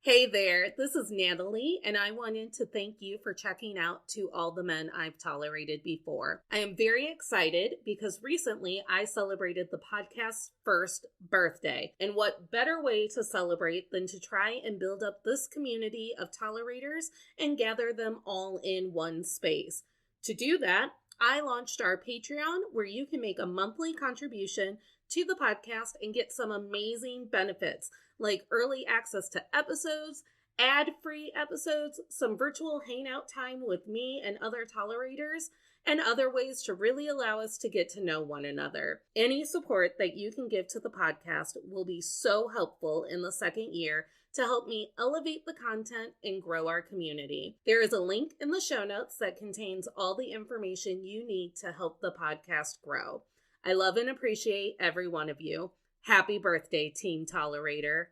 Hey there, this is Natalie, and I wanted to thank you for checking out To All the Men I've Tolerated Before. I am very excited because recently I celebrated the podcast's first birthday. And what better way to celebrate than to try and build up this community of tolerators and gather them all in one space? To do that, I launched our Patreon where you can make a monthly contribution to the podcast and get some amazing benefits like early access to episodes, ad-free episodes, some virtual hangout time with me and other tolerators, and other ways to really allow us to get to know one another. Any support that you can give to the podcast will be so helpful in the second year to help me elevate the content and grow our community. There is a link in the show notes that contains all the information you need to help the podcast grow. I love and appreciate every one of you. Happy birthday, Team Tolerator.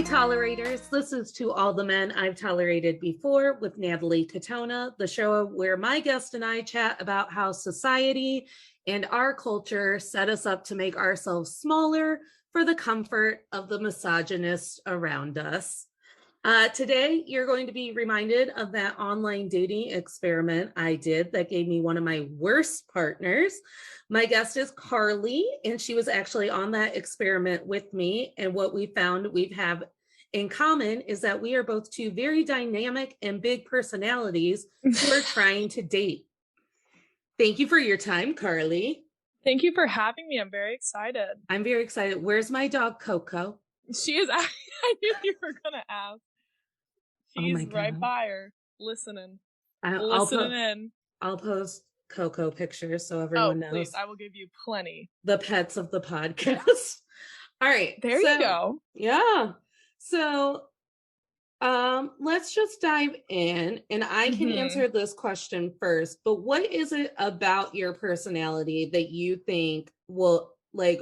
Tolerators, this is To All the Men I've Tolerated Before with Natalie Katona, the show where my guest and I chat about how society and our culture set us up to make ourselves smaller for the comfort of the misogynists around us. Today, you're going to be reminded of that online dating experiment I did that gave me one of my worst partners. My guest is Karlee, and she was actually on that experiment with me. And what we found we have in common is that we are both two very dynamic and big personalities who are trying to date. Thank you for your time, Karlee. Thank you for having me. I'm very excited. I'm very excited. Where's my dog, Coco? She is. I knew you were going to ask. She's right by her, listening. I'll post Coco pictures so everyone knows. Please, I will give you plenty. The pets of the podcast. All right. There you go. Yeah. So let's just dive in, and I can answer this question first, but what is it about your personality that you think will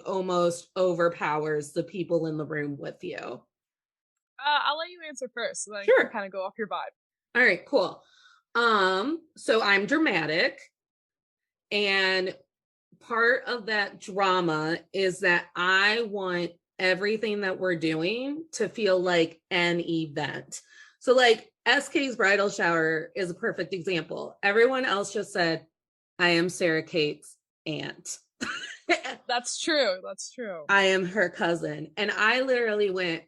almost overpowers the people in the room with you? I'll let you answer first, so sure. Kind of go off your vibe. All right, cool. So I'm dramatic, and part of that drama is that I want everything that we're doing to feel like an event. So SK's bridal shower is a perfect example. Everyone else just said, I am Sarah Kate's aunt. That's true. I am her cousin. And I literally went,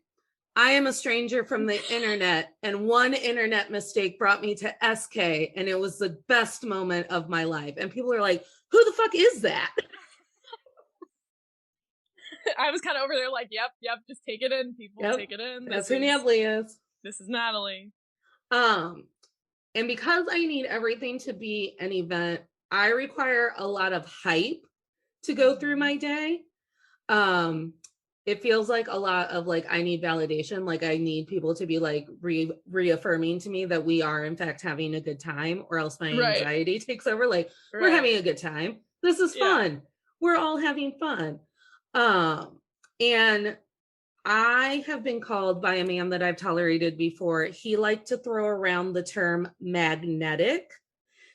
I am a stranger from the internet, and one internet mistake brought me to SK, and it was the best moment of my life. And people are like, who the fuck is that? I was kind of over there like, yep, just take it in, people, take it in. That's who Natalie is. This is Natalie. And because I need everything to be an event, I require a lot of hype to go through my day. It feels like a lot of I need validation. I need people to be reaffirming to me that we are in fact having a good time, or else my anxiety takes over. We're having a good time. This is fun. We're all having fun. And I have been called by a man that I've tolerated before. He liked to throw around the term magnetic.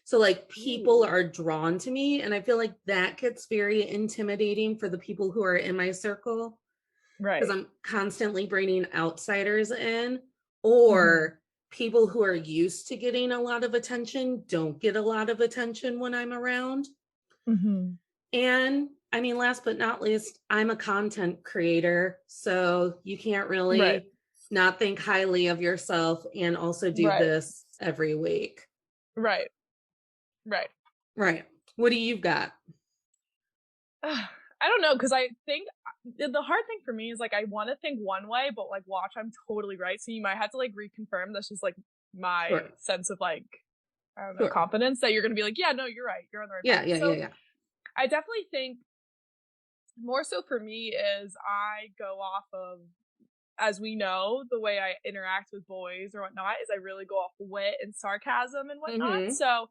So people are drawn to me, and I feel like that gets very intimidating for the people who are in my circle. Right. Because I'm constantly bringing outsiders in, or people who are used to getting a lot of attention don't get a lot of attention when I'm around. And I mean, last but not least, I'm a content creator, so you can't really not think highly of yourself and also do this every week. Right. What do you got? I don't know, because I think the hard thing for me is I want to think one way, but watch, I'm totally right. So you might have to reconfirm. That's just my sense of I don't know, confidence that you're going to be yeah, no, you're right. You're on the right path. Yeah. I definitely think more so for me is I go off of, as we know, the way I interact with boys or whatnot is I really go off wit and sarcasm and whatnot. So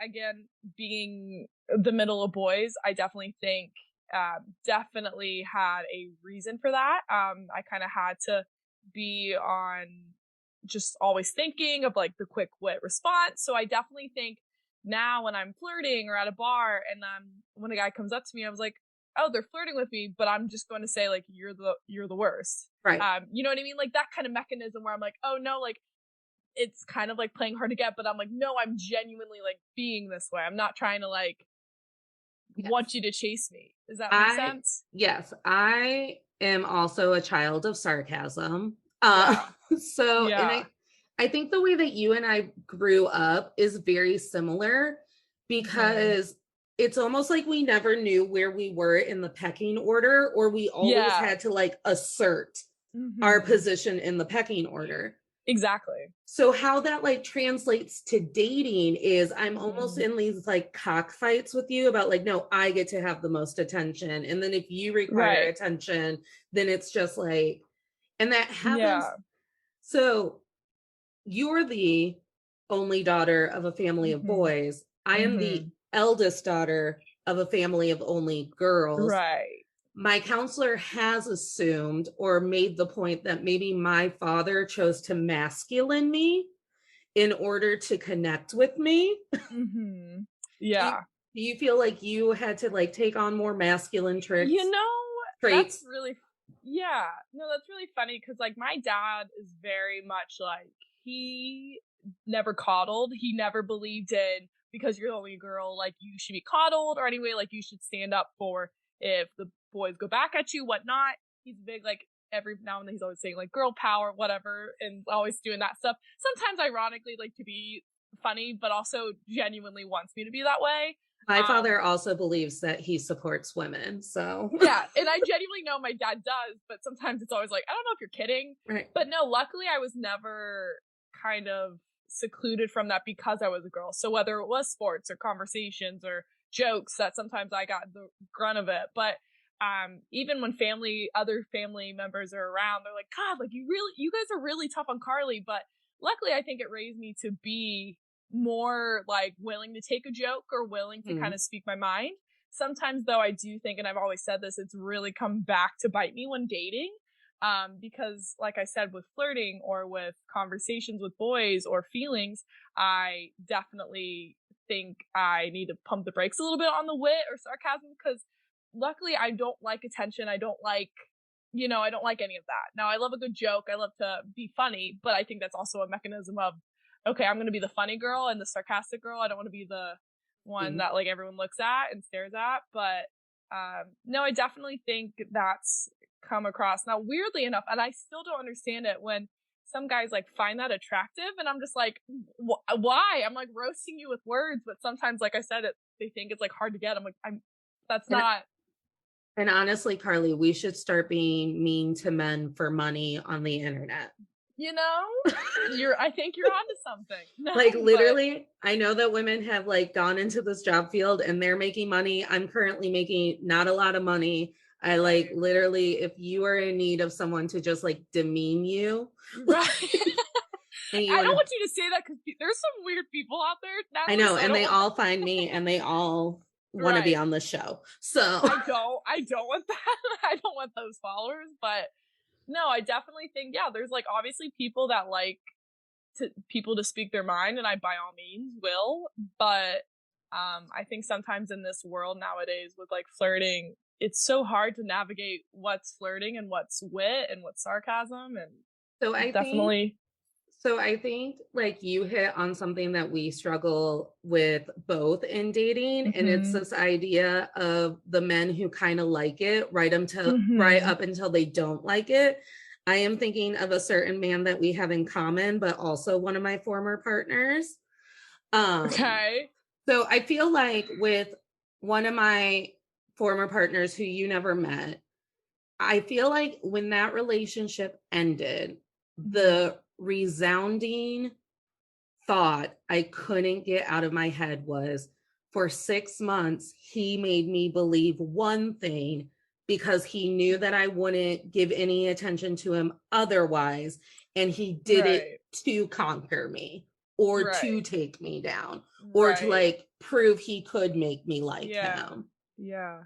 again, being the middle of boys, I definitely think definitely had a reason for that. I kind of had to be on just always thinking of like the quick wit response. So I definitely think now when I'm flirting or at a bar and when a guy comes up to me, I was like, oh, they're flirting with me, but I'm just going to say like, you're the worst. Right. You know what I mean? Like that kind of mechanism where I'm like, oh no, like it's kind of like playing hard to get, but I'm like, no, I'm genuinely like being this way. I'm not trying to like want you to chase me. Does that make sense? Yes. I am also a child of sarcasm. So, and I think the way that you and I grew up is very similar because it's almost like we never knew where we were in the pecking order, or we always had to like assert our position in the pecking order. Exactly. So how that like translates to dating is I'm almost in these like cockfights with you about like, no, I get to have the most attention. And then if you require attention, then it's just like, and that happens. Yeah. So you're the only daughter of a family of boys. I am the eldest daughter of a family of only girls. Right. My counselor has assumed or made the point that maybe my father chose to masculine me in order to connect with me. Yeah. Do you feel like you had to like take on more masculine traits? You know, traits? That's really, that's really funny because like my dad is very much like, he never coddled. He never believed in, because you're the only girl, like you should be coddled, or anyway, like you should stand up for if the boys go back at you, whatnot. He's big, like every now and then he's always saying like girl power, whatever, and always doing that stuff. Sometimes ironically, like to be funny, but also genuinely wants me to be that way. My father also believes that he supports women, so. Yeah, and I genuinely know my dad does, but sometimes it's always like, I don't know if you're kidding. Right. But no, luckily I was never kind of secluded from that because I was a girl. So whether it was sports or conversations or jokes, that sometimes I got the grunt of it. But even when other family members are around, they're like, God, like you guys are really tough on Karlee. But luckily I think it raised me to be more like willing to take a joke or willing to kind of speak my mind. Sometimes though, I do think, and I've always said this, it's really come back to bite me when dating. Because like I said, with flirting or with conversations with boys or feelings, I definitely think I need to pump the brakes a little bit on the wit or sarcasm, because luckily I don't like attention. I don't like any of that. Now I love a good joke. I love to be funny, but I think that's also a mechanism of, okay, I'm going to be the funny girl and the sarcastic girl. I don't want to be the one that like everyone looks at and stares at. But no, I definitely think that's come across. Now, weirdly enough, and I still don't understand it, when some guys like find that attractive, and I'm just like, why? I'm like roasting you with words, but sometimes, like I said, they think it's like hard to get. I'm like, that's not. And honestly, Karlee, we should start being mean to men for money on the internet. You know, I think you're onto something. No, like literally, I know that women have like gone into this job field and they're making money. I'm currently making not a lot of money. I like literally, if you are in need of someone to just like demean you. Right. I don't want you to say that, because there's some weird people out there. Natalie, I know. So and they all find me and they all want to be on the show. So I don't want that. I don't want those followers, but no, I definitely think, there's like obviously people that like people to speak their mind, and I by all means will, but I think sometimes in this world nowadays with like flirting, it's so hard to navigate what's flirting and what's wit and what's sarcasm. And so I think like you hit on something that we struggle with both in dating, and it's this idea of the men who kind of like it right up until they don't like it. I am thinking of a certain man that we have in common, but also one of my former partners. Okay. So I feel like with one of my former partners who you never met, I feel like when that relationship ended, the resounding thought I couldn't get out of my head was, for 6 months, he made me believe one thing because he knew that I wouldn't give any attention to him otherwise. And he did it to conquer me or to take me down or to like prove he could make me like him. Yeah.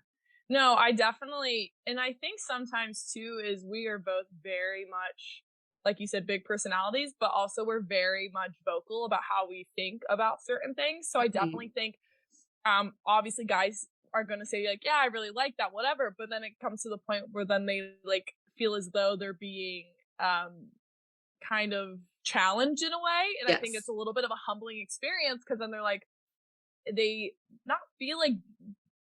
No, I definitely, and I think sometimes too is we are both very much, like you said, big personalities, but also we're very much vocal about how we think about certain things. So I definitely think, obviously guys are going to say like, yeah, I really like that, whatever. But then it comes to the point where then they like feel as though they're being, kind of challenged in a way. And I think it's a little bit of a humbling experience because then they're like, they not feel like,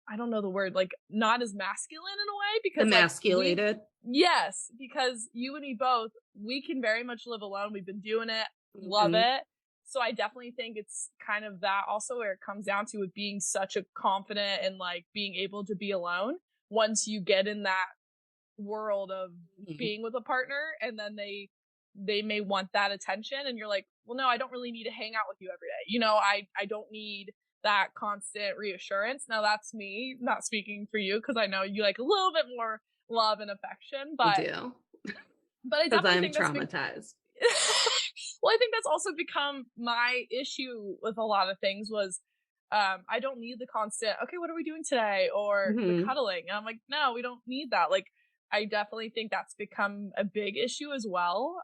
I don't know the word, like not as masculine in a way because emasculated. Yes, because you and me both, we can very much live alone. We've been doing it, love it. So I definitely think it's kind of that also where it comes down to it being such a confident and like being able to be alone once you get in that world of being with a partner and then they may want that attention and you're like, well, no, I don't really need to hang out with you every day. You know, I don't need that constant reassurance. Now that's me not speaking for you because I know you like a little bit more love and affection, but I do. But I Because definitely I'm think traumatized. well, I think that's also become my issue with a lot of things was I don't need the constant, okay, what are we doing today? Or the cuddling. And I'm like, no, we don't need that. Like, I definitely think that's become a big issue as well.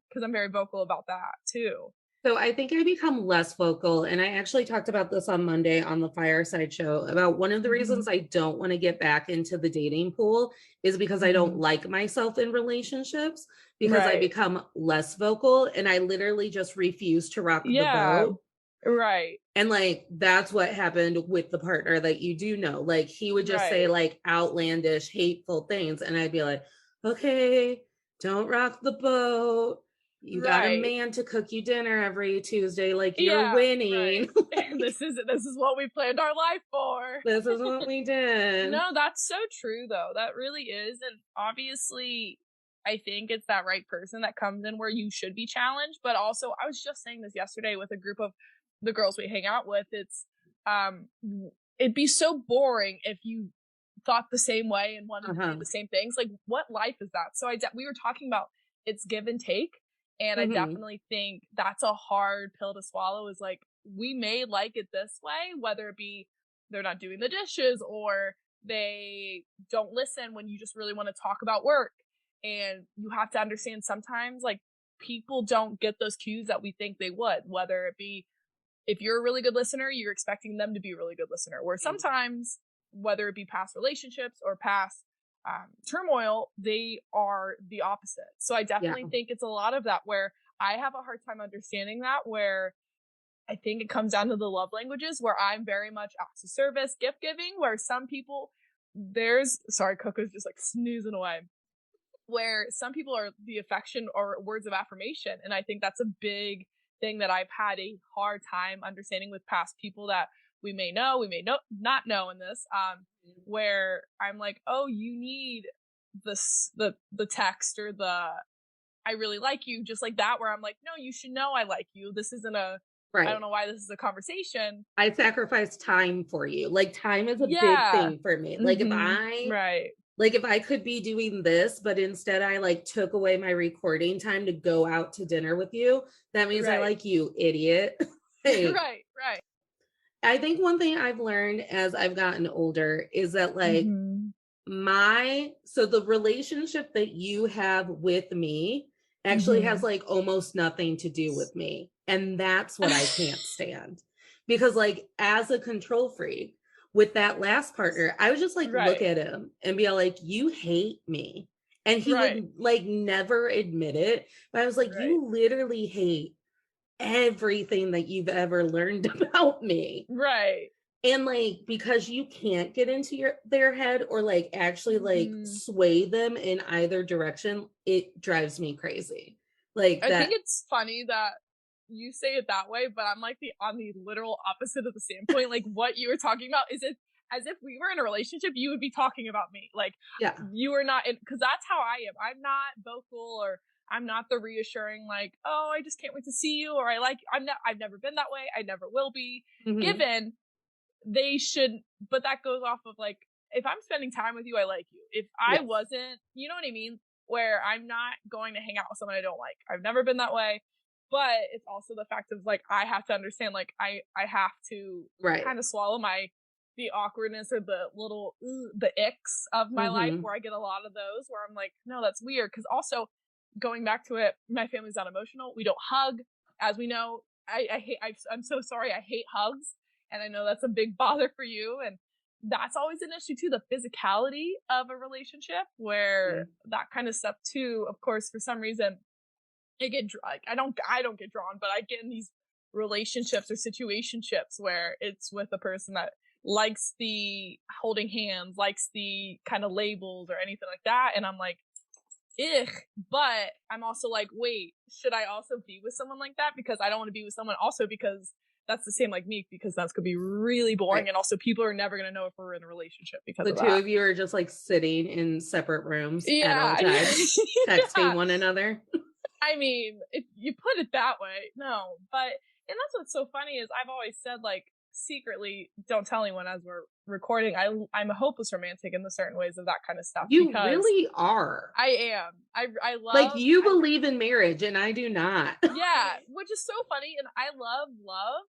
Because I'm very vocal about that too. So I think I become less vocal. And I actually talked about this on Monday on the Fireside Show about one of the reasons I don't want to get back into the dating pool is because I don't like myself in relationships because I become less vocal and I literally just refuse to rock the boat. Right. And like, that's what happened with the partner that you do know. Like he would just say like outlandish, hateful things. And I'd be like, okay, don't rock the boat. You got a man to cook you dinner every Tuesday. Like you're winning. Like, this is what we planned our life for. This is what we did. No, that's so true though. That really is. And obviously I think it's that right person that comes in where you should be challenged. But also I was just saying this yesterday with a group of the girls we hang out with. It's it'd be so boring if you thought the same way and wanted to do the same things. Like what life is that? So we were talking about it's give and take. And I definitely think that's a hard pill to swallow is like, we may like it this way, whether it be they're not doing the dishes or they don't listen when you just really want to talk about work. And you have to understand sometimes like people don't get those cues that we think they would, whether it be if you're a really good listener, you're expecting them to be a really good listener. Where sometimes, whether it be past relationships or past turmoil, they are the opposite. So I definitely think it's a lot of that where I have a hard time understanding that, where I think it comes down to the love languages where I'm very much acts of service, gift giving, where some people Coco's just like snoozing away, where some people are the affection or words of affirmation. And I think that's a big thing that I've had a hard time understanding with past people that we may not know in this, where I'm like, oh, you need the text or the I really like you, just like that, where I'm like, no, you should know I like you. This isn't I don't know why this is a conversation. I sacrifice time for you. Like time is a big thing for me. Like if I could be doing this, but instead I like took away my recording time to go out to dinner with you, that means I like you, idiot. Right. I think one thing I've learned as I've gotten older is that like so the relationship that you have with me actually has like almost nothing to do with me. And that's what I can't stand. Because like as a control freak with that last partner, I would just like look at him and be like, you hate me. And he would like never admit it. But I was like, you literally hate everything that you've ever learned about me. Right. And like because you can't get into their head or like actually like sway them in either direction, it drives me crazy. Like I think it's funny that you say it that way, but I'm like on the literal opposite of the standpoint. Like what you were talking about is it as if we were in a relationship, you would be talking about me. Like you are not, because that's how I am. I'm not vocal or I'm not the reassuring, like, oh, I just can't wait to see you. Or I've never been that way. I never will be. Given they should, but that goes off of like, if I'm spending time with you, I like you. If I wasn't, you know what I mean? Where I'm not going to hang out with someone I don't like. I've never been that way. But it's also the fact of like, I have to understand, like, I have to kind of swallow my the awkwardness or the little the icks of my life, where I get a lot of those where I'm like, no, that's weird. Because also going back to it, my family's not emotional. We don't hug, as we know. I'm so sorry. I hate hugs, and I know that's a big bother for you. And that's always an issue too, the physicality of a relationship, where that kind of stuff too. Of course, for some reason, I don't get drawn, but I get in these relationships or situationships where it's with a person that likes the holding hands, likes the kind of labels or anything like that, and I'm like, ugh. But I'm also like, wait, should I also be with someone like that? Because I don't want to be with someone also because that's the same like me, because that's gonna be really boring, right. And also people are never gonna know if we're in a relationship because the of two that. of you are just like sitting in separate rooms at all times, texting one another. I mean, if you put it that way, no. But, and that's what's so funny is I've always said, like, secretly, don't tell anyone as we're recording, I'm a hopeless romantic in the certain ways of that kind of stuff. You really are. I am. I love... Like, you believe in marriage, and I do not. Yeah, which is so funny, and I love love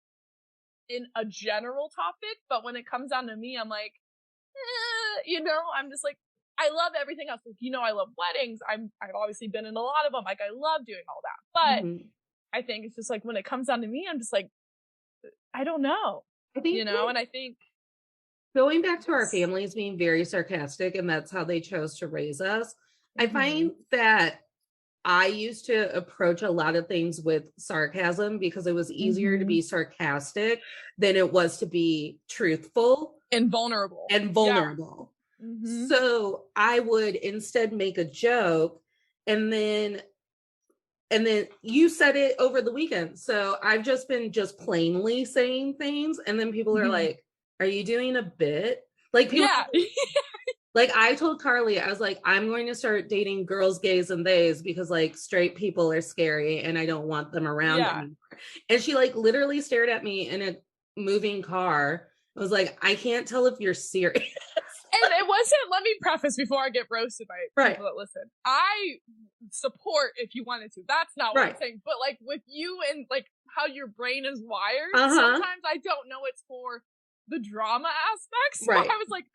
in a general topic, but when it comes down to me, I'm like, you know, I'm just like, I love everything else. Like, you know, I love weddings. I've obviously been in a lot of them. Like, I love doing all that. But I think it's just like, when it comes down to me, I'm just like, I don't know. I think, you know, and I think going back to our families being very sarcastic, and that's how they chose to raise us. I find that I used to approach a lot of things with sarcasm because it was easier to be sarcastic than it was to be truthful and vulnerable. Yeah. So I would instead make a joke, and then you said it over the weekend. So I've just been plainly saying things, and then people are like, are you doing a bit? Like, people, like, I told Karlee, I was like, I'm going to start dating girls, gays, and theys because, like, straight people are scary and I don't want them around anymore. And she, like, literally stared at me in a moving car. I was like, I can't tell if you're serious. And it wasn't, let me preface before I get roasted by people that listen. I support if you wanted to. That's not what I'm saying. But, like, with you and, like, how your brain is wired, sometimes I don't know it's for the drama aspects. So I was like,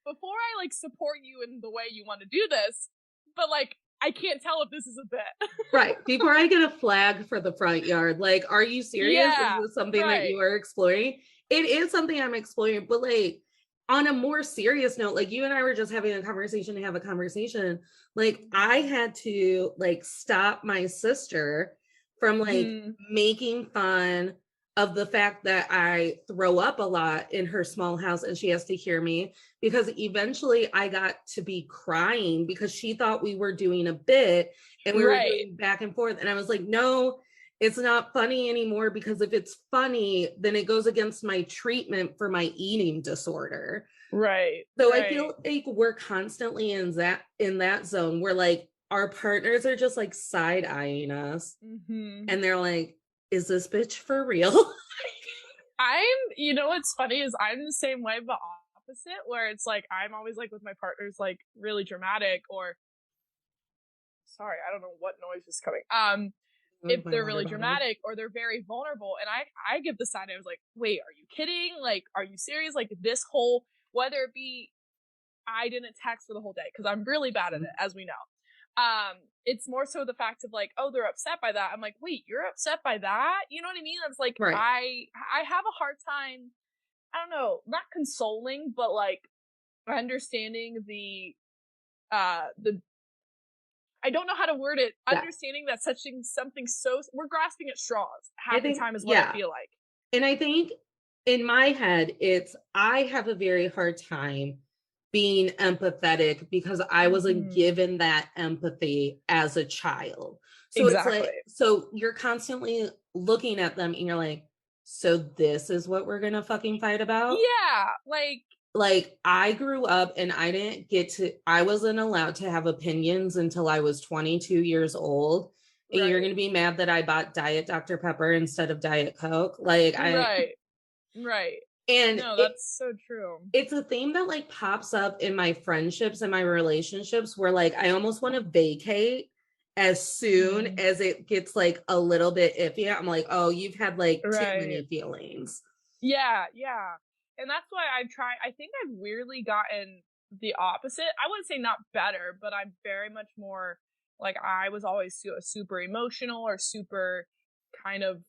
before I, like, support you in the way you want to do this, but, like, I can't tell if this is a bit. Before I get a flag for the front yard, like, are you serious? Is this something that you are exploring? It is something I'm exploring, but, like, on a more serious note, like, you and I were just having a conversation to have a conversation. Like, I had to, like, stop my sister from, like, making fun of the fact that I throw up a lot in her small house and she has to hear me, because eventually I got to be crying because she thought we were doing a bit and we were doing back and forth. And I was like, no, it's not funny anymore, because if it's funny, then it goes against my treatment for my eating disorder. So I feel like we're constantly in that zone where, like, our partners are just, like, side-eyeing us. And they're like, is this bitch for real? You know what's funny is I'm the same way, but opposite, where it's like, I'm always, like, with my partners, like, really dramatic, or sorry, I don't know what noise is coming. If they're really dramatic or they're very vulnerable, and I give the side, I was like, wait, are you kidding? Like, are you serious? Like, this whole, whether it be, I didn't text for the whole day because I'm really bad at it, as we know. It's more so the fact of, like, oh, they're upset by that. I'm like, wait, you're upset by that? You know what I mean? I was like, I have a hard time, I don't know, not consoling, but, like, understanding I don't know how to word it. Understanding that something so, we're grasping at straws half the time is what I feel like. And I think in my head, I have a very hard time being empathetic because I wasn't given that empathy as a child. So it's like, so you're constantly looking at them and you're like, so this is what we're going to fucking fight about? Yeah. Like, I grew up and I wasn't allowed to have opinions until I was 22 years old. And you're going to be mad that I bought Diet Dr. Pepper instead of Diet Coke. Like, And no, that's so true. It's a theme that, like, pops up in my friendships and my relationships where, like, I almost want to vacate as soon as it gets, like, a little bit iffy. I'm like, oh, you've had, like, too many feelings. Yeah. and that's why I think I've weirdly gotten the opposite. I wouldn't say not better, but I'm very much more like, I was always super emotional or super kind of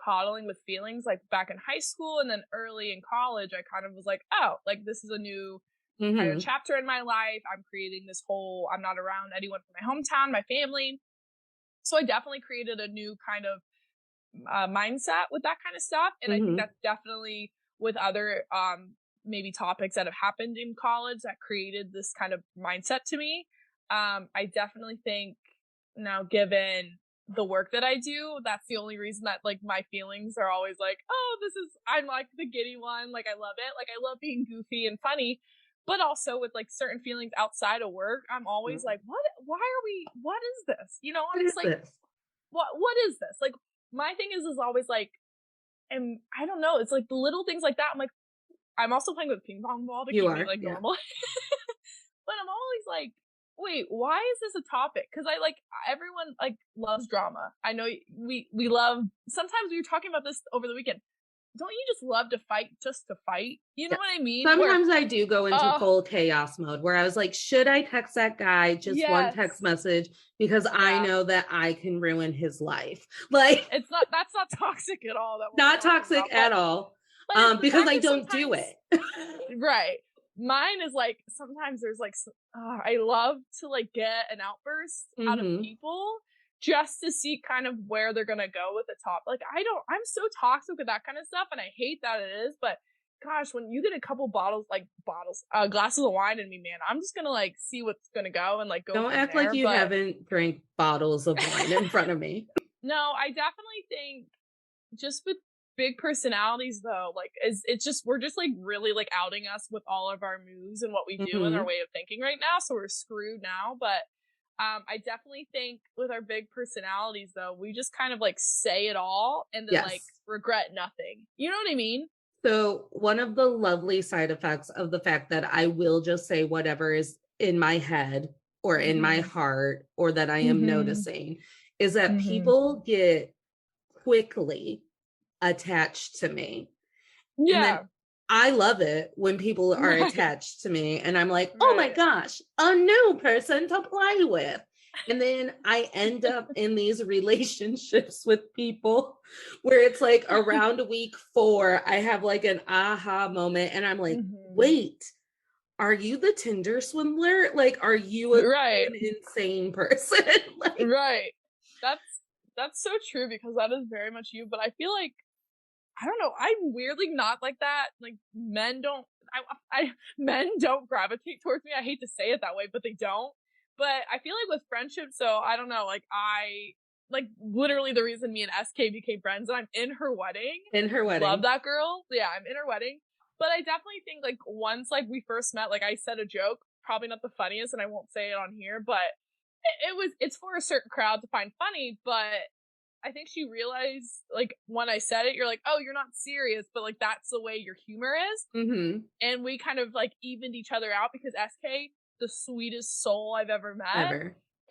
coddling with feelings, like back in high school, and then early in college, I kind of was like, oh, like this is a new kind of chapter in my life. I'm creating this whole, I'm not around anyone from my hometown, my family. So I definitely created a new kind of mindset with that kind of stuff. And I think that's definitely with other maybe topics that have happened in college that created this kind of mindset to me. I definitely think now, given the work that I do, that's the only reason that like my feelings are always like, oh, I'm like the giddy one. Like, I love it. Like, I love being goofy and funny. But also with like certain feelings outside of work, I'm always like, what is this? You know, I'm just like, what is this? Like, my thing is always like, and I don't know, it's like the little things like that. I'm like, I'm also playing with ping pong ball to keep me like normal. But I'm always like, wait, why is this a topic? Because I like, everyone like loves drama. I know we love, sometimes we were talking about this over the weekend. Don't you just love to fight just to fight? You know what I mean? Sometimes I do go into full chaos mode where I was like, should I text that guy just one text message because I know that I can ruin his life? Like, that's not toxic at all. Not toxic at all. Because I don't do it. Right. Mine is like, sometimes there's like, I love to like get an outburst out of people just to see kind of where they're gonna go with the top. Like, I'm so toxic with that kind of stuff, and I hate that it is, but gosh, when you get a couple glasses of wine in me, man, I'm just gonna like see what's gonna go and like go. Don't act like you haven't drank bottles of wine in front of me. No, I definitely think just with big personalities though, like we're just like really like outing us with all of our moves and what we do and our way of thinking right now, so we're screwed now. But I definitely think with our big personalities though, we just kind of like say it all and then like regret nothing. You know what I mean? So one of the lovely side effects of the fact that I will just say whatever is in my head or in my heart or that I am noticing is that people get quickly attached to me. Yeah. And then I love it when people are attached to me and I'm like, oh my gosh, a new person to play with. And then I end up in these relationships with people where it's like around week 4, I have like an aha moment and I'm like, wait, are you the Tinder swindler? Like, are you an insane person? Like, right. That's so true, because that is very much you. But I feel like, I don't know, I'm weirdly not like that. Like, men don't gravitate towards me. I hate to say it that way, but they don't. But I feel like with friendships, so I don't know, like literally the reason me and SK became friends, and I'm in her wedding. Love that girl. Yeah, I'm in her wedding. But I definitely think like once like we first met, like I said a joke, probably not the funniest, and I won't say it on here, but it's for a certain crowd to find funny, but I think she realized, like, when I said it, you're like, oh, you're not serious, but, like, that's the way your humor is. And we kind of, like, evened each other out, because SK, the sweetest soul I've ever met.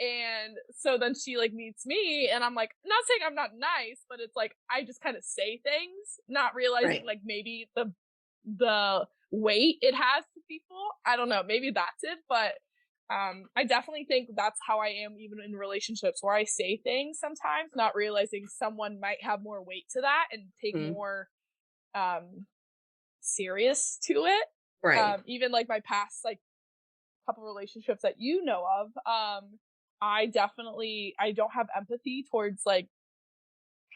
And so then she, like, meets me, and I'm like, not saying I'm not nice, but it's like, I just kind of say things, not realizing, like, maybe the weight it has to people. I don't know, maybe that's it, but I definitely think that's how I am even in relationships, where I say things sometimes not realizing someone might have more weight to that and take more serious to it. Even like my past like couple relationships that you know of, I don't have empathy towards like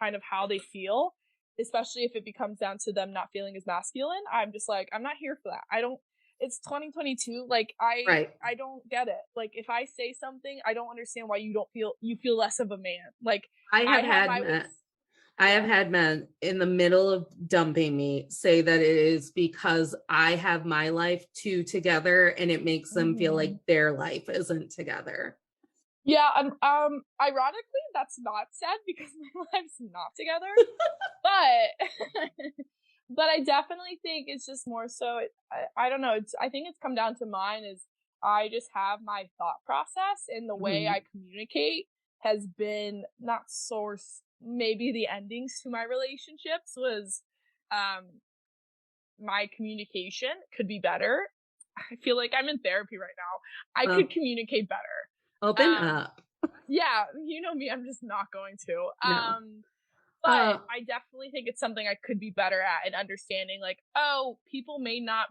kind of how they feel, especially if it comes down to them not feeling as masculine. I'm just like, I'm not here for that. It's 2022. Like, I don't get it. Like, if I say something, I don't understand why you feel less of a man. Like, I have had men in the middle of dumping me say that it is because I have my life too together and it makes them feel like their life isn't together. Yeah, ironically, that's not said because my life's not together. But I definitely think it's just more so, I don't know, I think it's come down to mine is I just have my thought process, and the way I communicate has been not source. Maybe the endings to my relationships was my communication could be better. I feel like I'm in therapy right now. I could communicate better. Open up. Yeah, you know me, I'm just not going to. No. But I definitely think it's something I could be better at in understanding, like, oh, people may not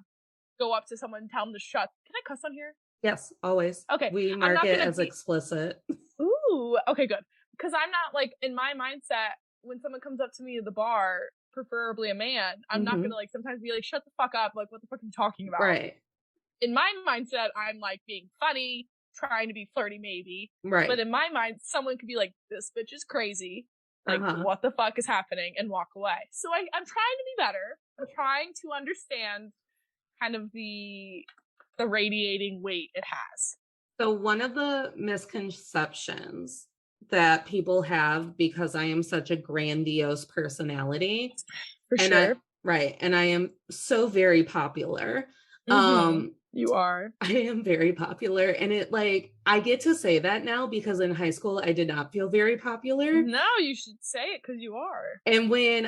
go up to someone and tell them to shut. Can I cuss on here? Yes, always. Okay. We mark it as explicit. Ooh, okay, good. Because I'm not, like, in my mindset, when someone comes up to me at the bar, preferably a man, I'm not gonna, like, sometimes be like, shut the fuck up, like, what the fuck are you talking about? Right. In my mindset, I'm, like, being funny, trying to be flirty maybe. Right. But in my mind, someone could be like, this bitch is crazy. Like, what the fuck is happening? And walk away. So I'm trying to be better. I'm trying to understand kind of the radiating weight it has. So one of the misconceptions that people have, because I am such a grandiose personality. For sure. And I am so very popular. You are. I am very popular. And it, like, I get to say that now because in high school I did not feel very popular. No, you should say it because you are. And when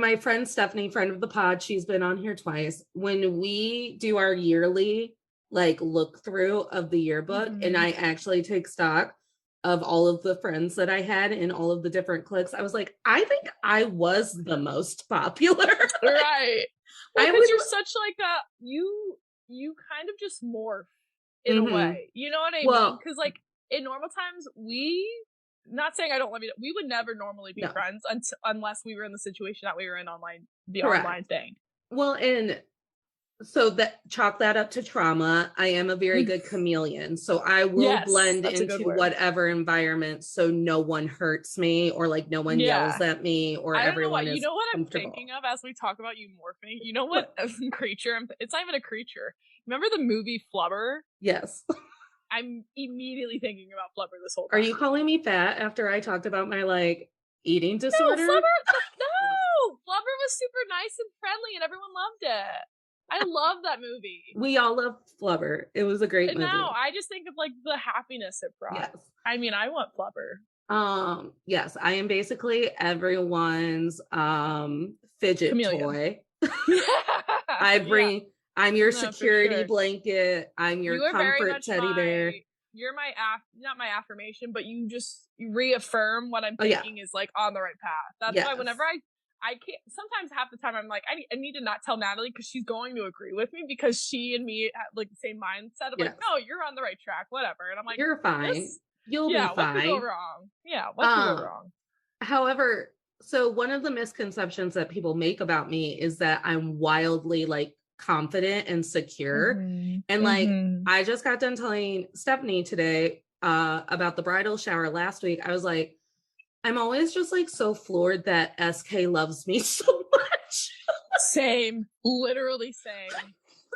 my friend Stephanie, friend of the pod, she's been on here twice, when we do our yearly like look through of the yearbook, and I actually take stock of all of the friends that I had in all of the different cliques, I was like, I think I was the most popular. Right. Well, because you're such like you kind of just morph in a way. You know what I mean? Because like in normal times, not saying I don't love you, we would never normally be friends unless we were in the situation that we were in online, the online thing. Well, and so chalk that up to trauma. I am a very good chameleon. So I will blend into whatever environment so no one hurts me or like no one yells at me or everyone is. You know what I'm thinking of as we talk about you morphing? You know what creature? It's not even a creature. Remember the movie Flubber? Yes. I'm immediately thinking about Flubber this whole time. Are you calling me fat after I talked about my like eating disorder? No, Flubber was super nice and friendly and everyone loved it. I love that movie. We all love Flubber. It was a great movie. Now I just think of like the happiness it brought. Yes. I mean, I want Flubber. Yes, I am basically everyone's fidget toy. I'm your security blanket. I'm your comfort teddy bear. You're not my affirmation, but you reaffirm what I'm thinking is like on the right path. That's why whenever I can't, sometimes half the time I'm like, I need to not tell Natalie because she's going to agree with me because she and me have like the same mindset of like, no, you're on the right track, whatever. And I'm like, you're fine. You'll be fine. What could go wrong? Yeah, what could go wrong? However, so one of the misconceptions that people make about me is that I'm wildly like confident and secure. And like, I just got done telling Stephanie today about the bridal shower last week. I was like, I'm always just like so floored that SK loves me so much. Same. Literally same.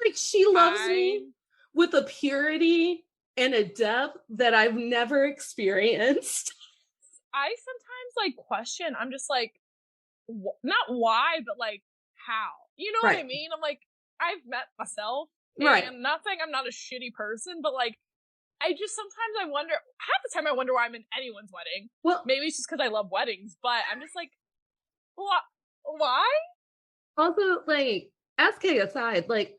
Like she loves me with a purity and a depth that I've never experienced. I sometimes like question, I'm just like, not why, but like how? You know what I mean? I'm like, I've met myself. And not saying I'm not a shitty person, but like, I just sometimes I wonder, half the time I wonder why I'm in anyone's wedding. Well, maybe it's just because I love weddings, but I'm just like, why? Also, like, SK aside, like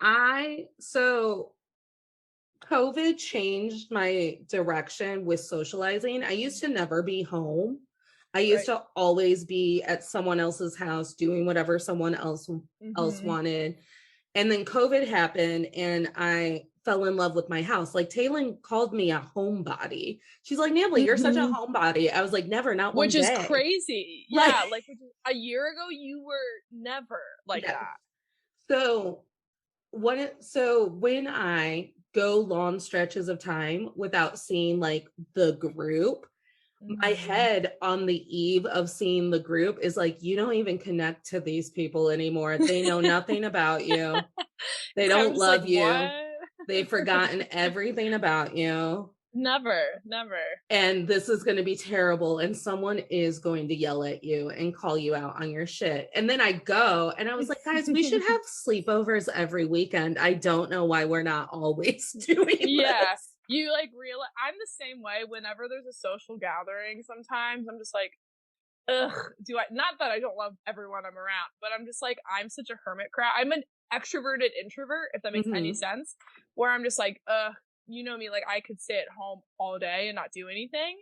so COVID changed my direction with socializing. I used to never be home. I used to always be at someone else's house doing whatever someone else wanted. And then COVID happened and I fell in love with my house. Like Taylor called me a homebody. She's like, Natalie, you're such a homebody. I was like, never, not one day. Which is crazy. Yeah, like a year ago, you were never like that. So when I go long stretches of time without seeing like the group, my head on the eve of seeing the group is like, you don't even connect to these people anymore. They know nothing about you. They don't love like, you. What? They've forgotten everything about you. Never. And this is going to be terrible. And someone is going to yell at you and call you out on your shit. And then I go and I was like, guys, we should have sleepovers every weekend. I don't know why we're not always doing this. You like realize I'm the same way whenever there's a social gathering. Sometimes I'm just like, not that I don't love everyone I'm around, but I'm just like, I'm such a hermit crab. I'm an extroverted introvert, if that makes any sense, where I'm just like, you know me, like I could stay at home all day and not do anything.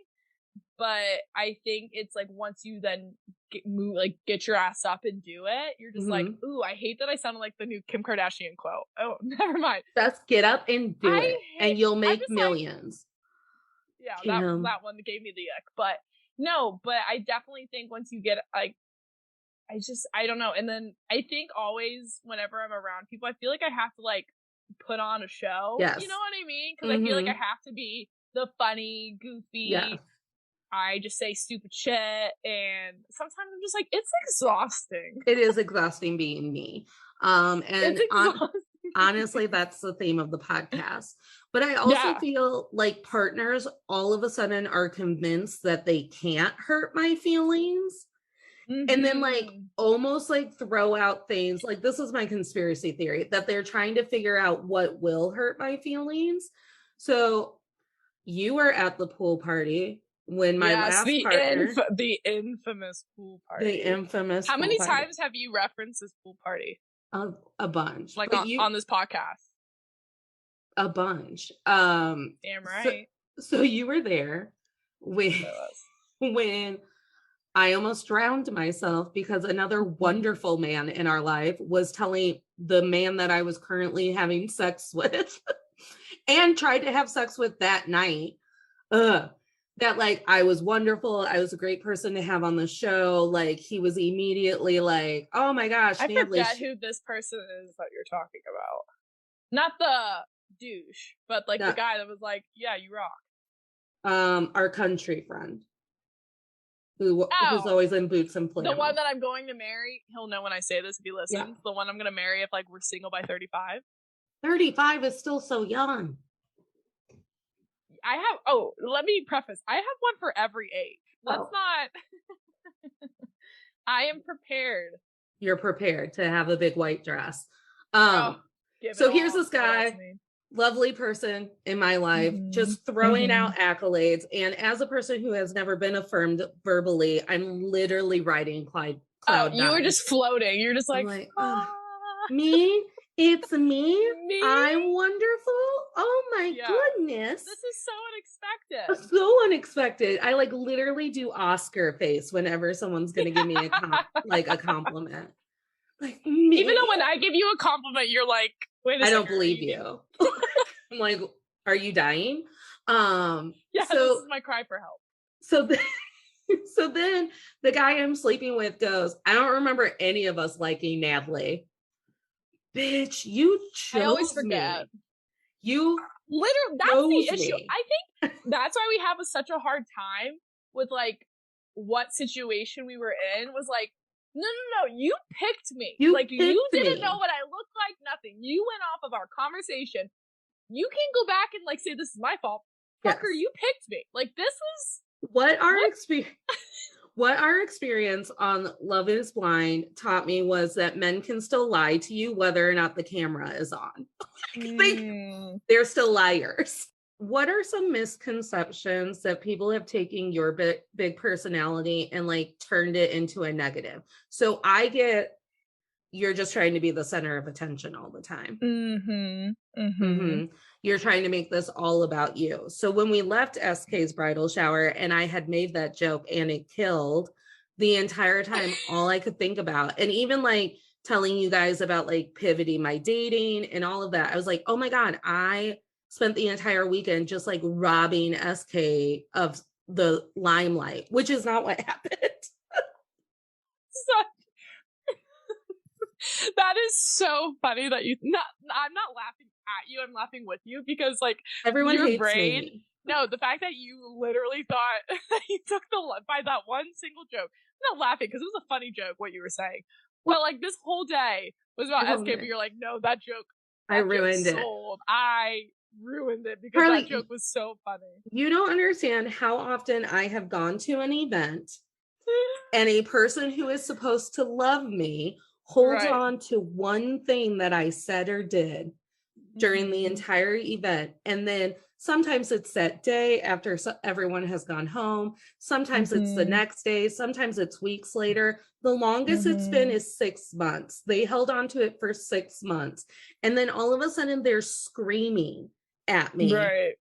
But I think it's like once you then get your ass up and do it, you're just like, ooh, I hate that I sounded like the new Kim Kardashian quote. Oh, never mind. Just get up and do it, and you'll make millions. Like, yeah, that one gave me the ick. But no, but I definitely think once you get like, I don't know. And then I think always whenever I'm around people, I feel like I have to like put on a show. Yes. You know what I mean? Because I feel like I have to be the funny, goofy. I just say stupid shit, and sometimes I'm just like, it's exhausting. It is exhausting being me. And honestly, that's the theme of the podcast. But I also feel like partners all of a sudden are convinced that they can't hurt my feelings. And then like almost like throw out things like, this is my conspiracy theory, that they're trying to figure out what will hurt my feelings. So you were at the pool party when my last partner, the infamous pool party. The infamous. How many times have you referenced this pool party? A bunch. Like on this podcast. A bunch. Damn right. So you were there when I almost drowned myself because another wonderful man in our life was telling the man that I was currently having sex with and tried to have sex with that night, that like I was wonderful. I was a great person to have on the show. Like he was immediately like, oh my gosh. I forget who this person is that you're talking about. Not the douche, but like the guy that was like, yeah, you rock. Our country friend. Who's always in boots and flannel. The one that I'm going to marry, he'll know when I say this if he listens. Yeah. The one I'm going to marry if like we're single by 35. 35 is still so young. Let me preface. I have one for every age. Let's not. I am prepared. You're prepared to have a big white dress. So here's this guy. Lovely person in my life, just throwing out accolades. And as a person who has never been affirmed verbally, I'm literally riding cloud nine. You were just floating. You're just like me? It's me? I'm wonderful? Oh my goodness. This is so unexpected. So unexpected. I like literally do Oscar face whenever someone's going to give me a compliment. Like me. Even though when I give you a compliment, you're like, wait a second. I don't believe you. I'm like, are you dying? This is my cry for help. So then the guy I'm sleeping with goes, I don't remember any of us liking Natalie. Bitch, you chose I always forget. Me. You literally, that's the issue. I think that's why we have such a hard time with like what situation we were in was like, no, you picked me. You didn't know what I looked like, nothing. You went off of our conversation. You can go back and like say this is my fault. Fucker, you picked me. Like this was what our experience on Love is Blind taught me was that men can still lie to you whether or not the camera is on. They're still liars. What are some misconceptions that people have taken your big personality and like turned it into a negative? So I get you're just trying to be the center of attention all the time. You're trying to make this all about you. So when we left SK's bridal shower and I had made that joke and it killed, the entire time, all I could think about, and even like telling you guys about like pivoting my dating and all of that, I was like, oh my God, I spent the entire weekend just like robbing SK of the limelight, which is not what happened. That is so funny that I'm not laughing at you, I'm laughing with you because like everyone your hates brain, me. No, the fact that you literally thought that you took by that one single joke. I'm not laughing because it was a funny joke what you were saying. But like this whole day was about SK, but you're like, no, that joke. I ruined it. I ruined it because Karlee, that joke was so funny. You don't understand how often I have gone to an event and a person who is supposed to love me holds on to one thing that I said or did during the entire event. And then sometimes it's that day after everyone has gone home. Sometimes it's the next day. Sometimes it's weeks later. The longest it's been is 6 months. They held on to it for 6 months. And then all of a sudden they're screaming at me. Right.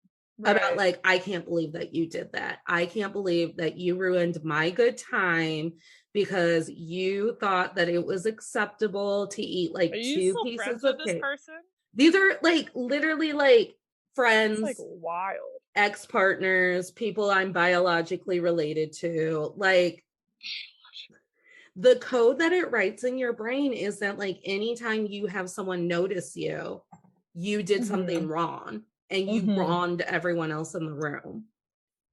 About like, I can't believe that you did that. I can't believe that you ruined my good time because you thought that it was acceptable to eat like 2 pieces of cake. Person? These are like literally like friends, it's like wild ex-partners, people I'm biologically related to. Like the code that it writes in your brain is that like anytime you have someone notice you, you did something wrong. And you wronged everyone else in the room.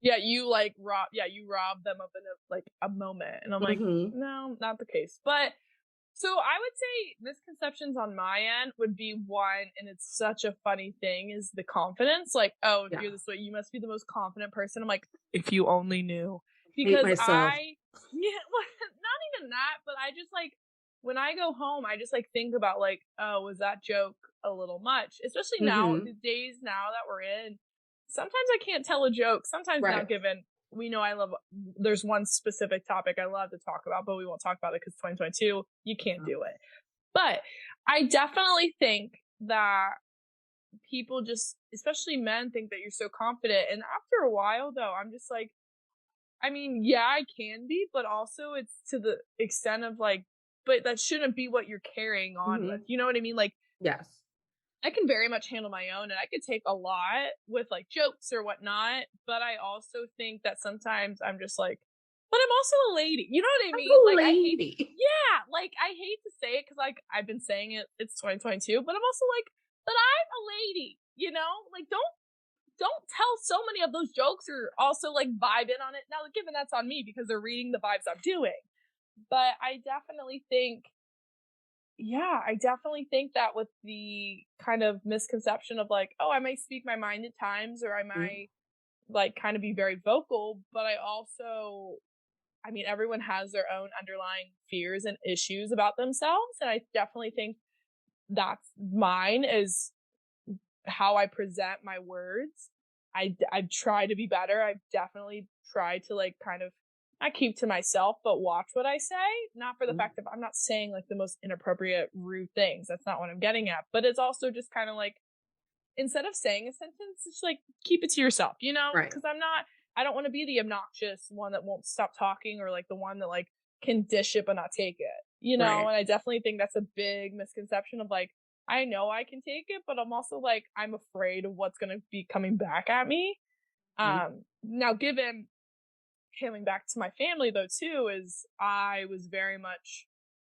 Yeah, you like you robbed them of a moment. And I'm like, no, not the case. But so I would say misconceptions on my end would be one, and it's such a funny thing, is the confidence. Like, oh, if you're this way, you must be the most confident person. I'm like, if you only knew. Because not even that, but I just like, when I go home, I just like think about like, oh, was that joke a little much? Especially now, the days now that we're in, sometimes I can't tell a joke. Sometimes now, given we know there's one specific topic I love to talk about, but we won't talk about it because 2022, you can't do it. But I definitely think that people just, especially men, think that you're so confident. And after a while, though, I'm just like, I mean, yeah, I can be, but also it's to the extent of like, but that shouldn't be what you're carrying on with. You know what I mean? Like, yes, I can very much handle my own, and I could take a lot with like jokes or whatnot. But I also think that sometimes I'm just like, but I'm also a lady. You know what I mean? Like, I hate to say it because like I've been saying it. It's 2022, but I'm also like, but I'm a lady. You know, like don't tell so many of those jokes or also like vibe in on it. Now, given that's on me because they're reading the vibes I'm doing. But I definitely think that with the kind of misconception of like, oh, I might speak my mind at times, or I might like kind of be very vocal, but I mean, everyone has their own underlying fears and issues about themselves. And I definitely think that's mine, is how I present my words. I try to be better. I've definitely tried to like kind of not keep to myself, but watch what I say. Not for the fact that I'm not saying like the most inappropriate, rude things. That's not what I'm getting at. But it's also just kind of like, instead of saying a sentence, it's like, keep it to yourself, you know? Because I don't want to be the obnoxious one that won't stop talking, or like the one that like can dish it but not take it, you know? And I definitely think that's a big misconception of like, I know I can take it, but I'm also like, I'm afraid of what's going to be coming back at me. Now, given coming back to my family though too, is I was very much,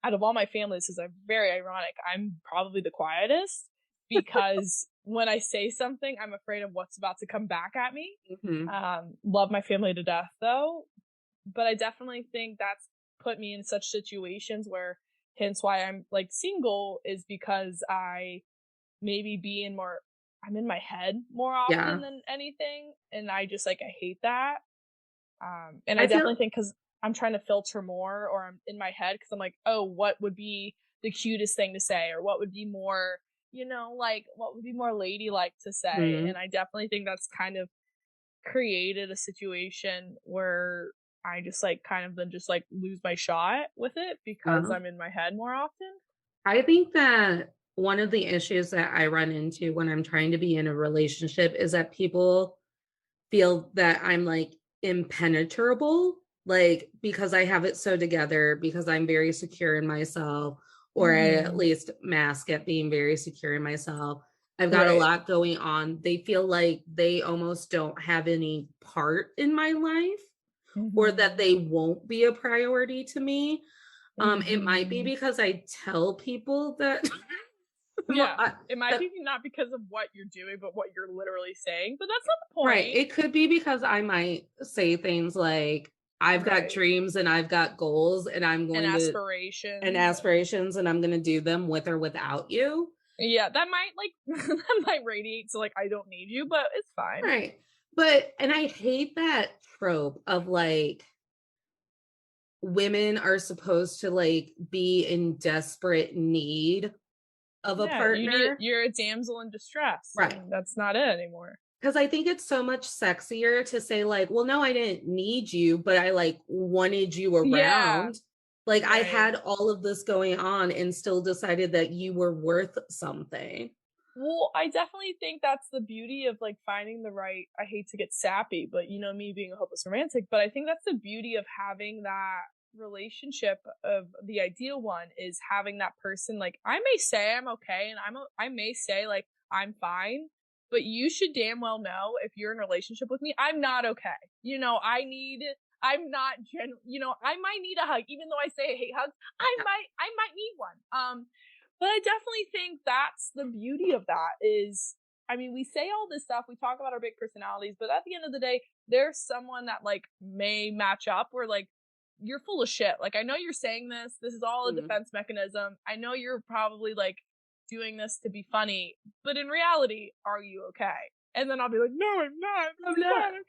out of all my family, this is very ironic, I'm probably the quietest because when I say something, I'm afraid of what's about to come back at me. Love my family to death though, but I definitely think that's put me in such situations where, hence why I'm like single, is because I maybe I'm in my head more often than anything. And I just like, I hate that. And I definitely think because I'm trying to filter more, or I'm in my head because I'm like, oh, what would be the cutest thing to say? Or what would be more, you know, like what would be more ladylike to say? And I definitely think that's kind of created a situation where I just like kind of then just like lose my shot with it because I'm in my head more often. I think that one of the issues that I run into when I'm trying to be in a relationship is that people feel that I'm like impenetrable, like because I have it so together, because I'm very secure in myself, or I at least mask at being very secure in myself. I've got a lot going on. They feel like they almost don't have any part in my life, or that they won't be a priority to me. It might be because I tell people that it might be not because of what you're doing, but what you're literally saying. But that's not the point. Right. It could be because I might say things like, I've got dreams and I've got goals and I'm going and aspirations and I'm going to do them with or without you. Yeah, that might that might radiate to like, I don't need you, but it's fine. Right. And I hate that trope of like, women are supposed to like be in desperate need of a partner. You're a damsel in distress. Right. That's not it anymore. Because I think it's so much sexier to say like, well, no, I didn't need you, but I like wanted you around. Yeah. Like I had all of this going on and still decided that you were worth something. Well, I definitely think that's the beauty of like finding the right, I hate to get sappy, but you know me being a hopeless romantic, but I think that's the beauty of having that relationship of the ideal one is having that person. Like I may say I'm okay and I may say like I'm fine, but you should damn well know if you're in a relationship with me, I'm not okay. You know, I'm not you know, I might need a hug, even though I say I hate hugs. I might need one. But I definitely think that's the beauty of that is, I mean, we say all this stuff, we talk about our big personalities, but at the end of the day, there's someone that like may match up where like, you're full of shit. Like, I know you're saying this is all a defense mechanism. I know you're probably like doing this to be funny, but in reality, are you okay? And then I'll be like, no, I'm not. I'm not okay.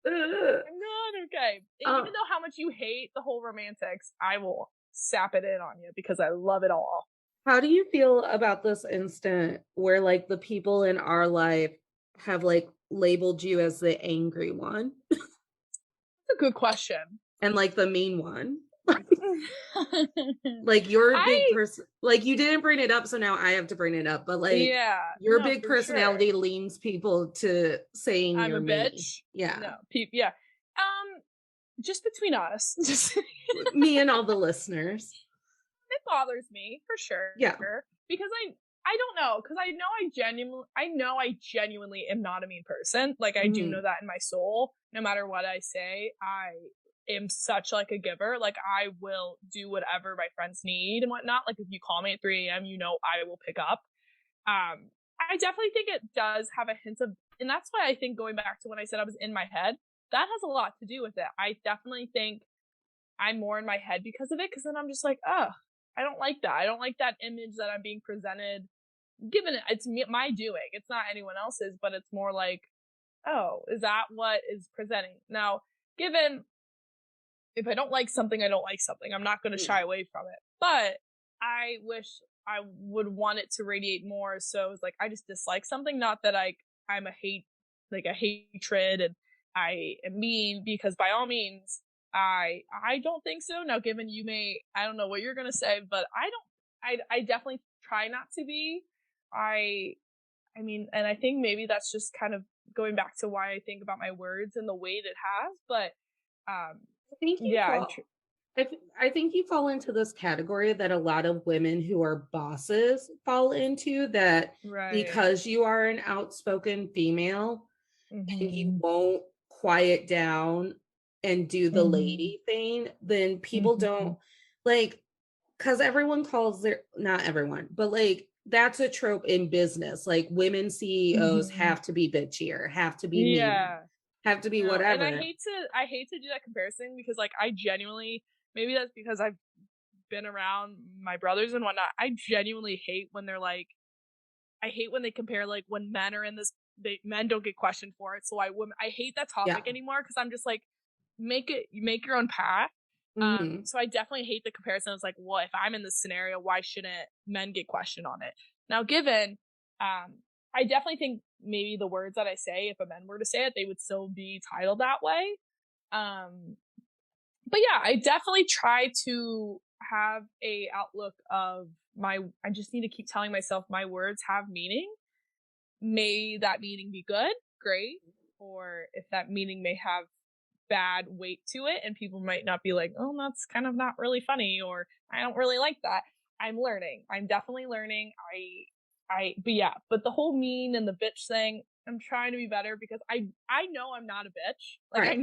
I'm not okay. Even though how much you hate the whole romantics, I will sap it in on you because I love it all. How do you feel about this instant where like the people in our life have like labeled you as the angry one? That's a good question. And like the mean one. Like your big person, like you didn't bring it up, so now I have to bring it up. But like, your big personality leans people to saying I'm you're a bitch. Yeah, no, yeah. Just between us, just me and all the listeners. It bothers me for sure. Yeah, because I don't know, because I know I genuinely am not a mean person. Like I do know that in my soul. No matter what I say, I am such like a giver. Like I will do whatever my friends need and whatnot. Like if you call me at 3 a.m., you know I will pick up. I definitely think it does have a hint of, and that's why I think going back to when I said I was in my head, that has a lot to do with it. I definitely think I'm more in my head because of it, because then I'm just like, oh, I don't like that. I don't like that image that I'm being presented. Given it's my doing, it's not anyone else's, but it's more like, oh, is that what is presenting? Now, given if I don't like something, I don't like something. I'm not going to shy away from it. But I wish I would want it to radiate more. So it's like I just dislike something, not that I'm a hatred and I am mean, because by all means, I don't think so. Now, given I don't know what you're gonna say, but I definitely try not to be. I mean, and I think maybe that's just kind of going back to why I think about my words and the weight it has. But I think I think you fall into this category that a lot of women who are bosses fall into, that because you are an outspoken female and you won't quiet down and do the lady thing, then people don't like, because everyone calls not everyone, but like that's a trope in business. Like women CEOs have to be bitchier, have to be mean, have to be whatever. And I hate to do that comparison, because like I genuinely, maybe that's because I've been around my brothers and whatnot, I genuinely hate when they're like, I hate when they compare like when men are in this, men don't get questioned for it, so I hate that topic anymore, because I'm just like, make your own path. So I definitely hate the comparison. It's like, well, if I'm in this scenario, why shouldn't men get questioned on it? Now, given, I definitely think maybe the words that I say, if a man were to say it, they would still be titled that way. But yeah, I definitely try to have a outlook of I just need to keep telling myself my words have meaning. May that meaning be good, great. Or if that meaning may have bad weight to it and people might not be like, oh, that's kind of not really funny, or I don't really like that. I'm learning. I'm definitely learning. But the whole mean and the bitch thing, I'm trying to be better, because I know I'm not a bitch. Like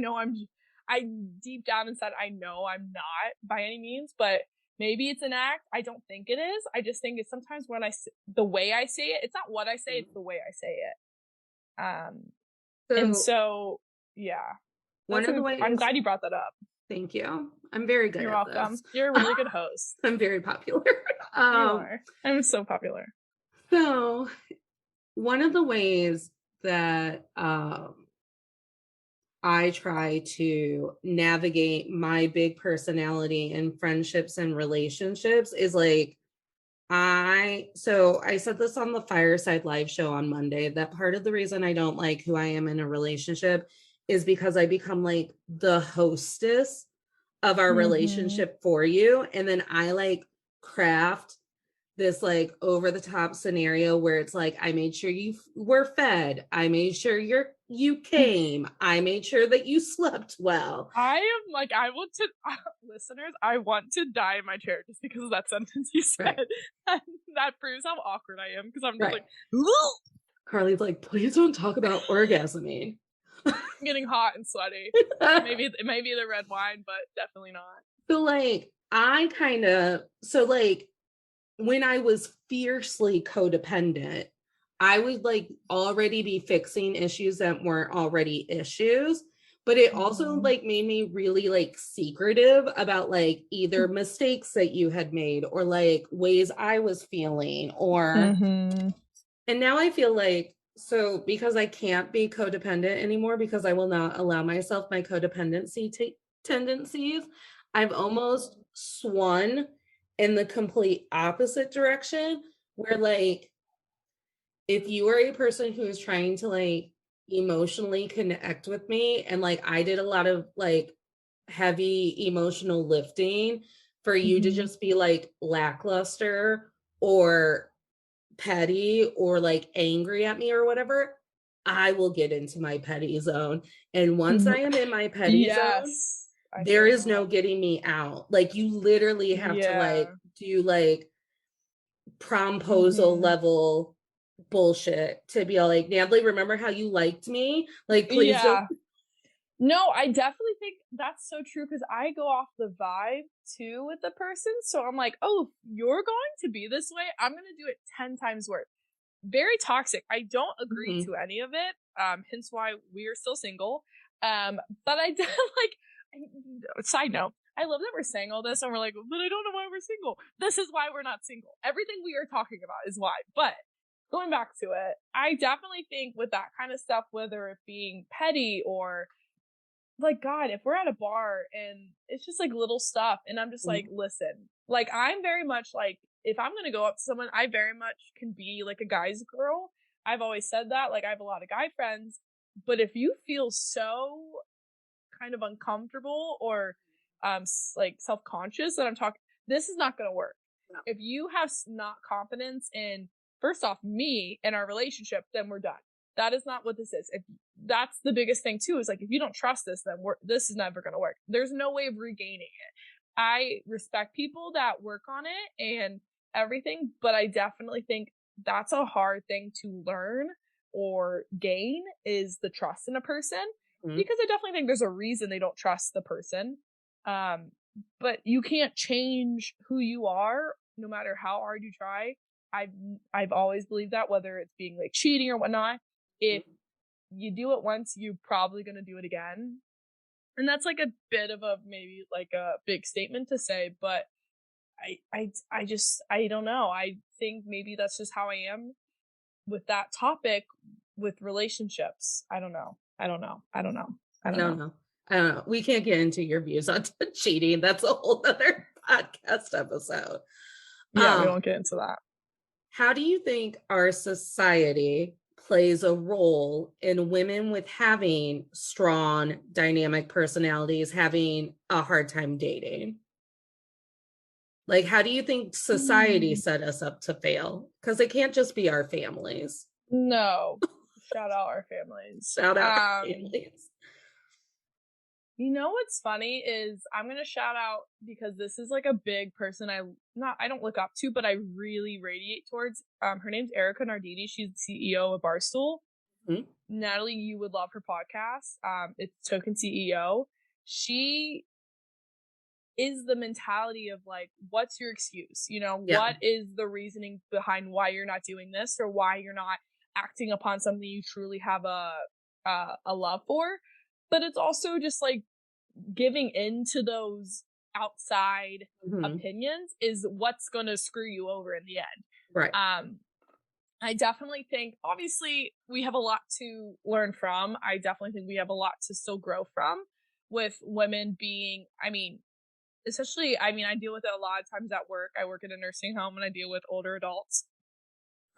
I deep down inside, I know I'm not by any means, but maybe it's an act. I don't think it is. I just think it's sometimes when the way I say it, it's not what I say, it's the way I say it. And so, yeah. One of the ways, I'm glad you brought that up. Thank you. I'm very good. You're welcome. This. You're a really good host. I'm very popular. You are. I'm so popular. So, one of the ways that I try to navigate my big personality in friendships and relationships is like I said this on the Fireside Live show on Monday, that part of the reason I don't like who I am in a relationship is because I become like the hostess of our relationship for you. And then I like craft this like over the top scenario where it's like, I made sure you were fed. I made sure you came. I made sure that you slept well. I am like, I want to, listeners, I want to die in my chair just because of that sentence you said. Right. And that proves how awkward I am because I'm just like, Karlee's like, please don't talk about orgasming. I'm getting hot and sweaty. Maybe it may be the red wine, but definitely not. So like, when I was fiercely codependent, I would like already be fixing issues that weren't already issues. But it also like made me really like secretive about like either mistakes that you had made or like ways I was feeling or, and now I feel like, so because I can't be codependent anymore because I will not allow myself my codependency tendencies, I've almost swung in the complete opposite direction where like, if you are a person who is trying to like emotionally connect with me and like I did a lot of like heavy emotional lifting for you to just be like lackluster or petty or like angry at me or whatever, I will get into my petty zone. And once I am in my petty zone, there is no getting me out. Like you literally have to like do like promposal level bullshit to be all like, Natalie, remember how you liked me? Like, please don't. No, I definitely think that's so true because I go off the vibe too with the person. So I'm like, oh, you're going to be this way. I'm going to do it 10 times worse. Very toxic. I don't agree to any of it. Hence why we are still single. But I like, side note, I love that we're saying all this and we're like, but I don't know why we're single. This is why we're not single. Everything we are talking about is why. But going back to it, I definitely think with that kind of stuff, whether it being petty or like, God, if we're at a bar and it's just like little stuff and I'm just like, listen, like I'm very much like, if I'm going to go up to someone, I very much can be like a guy's girl. I've always said that. Like I have a lot of guy friends, but if you feel so kind of uncomfortable or like self-conscious that I'm talking, this is not going to work. No. If you have not confidence in, first off, me and our relationship, then we're done. That is not what this is. If that's the biggest thing too, is like, if you don't trust this, then this is never going to work. There's no way of regaining it. I respect people that work on it and everything, but I definitely think that's a hard thing to learn or gain is the trust in a person, because I definitely think there's a reason they don't trust the person. But you can't change who you are no matter how hard you try. I've always believed that, whether it's being like cheating or whatnot. If you do it once, you're probably going to do it again. And that's like a bit of a, maybe like a big statement to say, but I don't know. I think maybe that's just how I am with that topic with relationships. I don't know. We can't get into your views on cheating. That's a whole other podcast episode. Yeah, we won't get into that. How do you think our society plays a role in women with having strong, dynamic personalities having a hard time dating? Like, how do you think society set us up to fail? Because it can't just be our families. No. Shout out our families. Shout out our families. You know what's funny is I'm going to shout out, because this is like a big person I don't look up to, but I really radiate towards. Her name's Erica Nardini. She's the CEO of Barstool. Natalie, you would love her podcast. It's Token CEO. She is the mentality of like, what's your excuse? You know, what is the reasoning behind why you're not doing this or why you're not acting upon something you truly have a love for? But it's also just like giving in to those outside opinions is what's going to screw you over in the end. Right. I definitely think, obviously, we have a lot to learn from. I definitely think we have a lot to still grow from with women being, I mean, especially, I mean, I deal with it a lot of times at work. I work in a nursing home and I deal with older adults.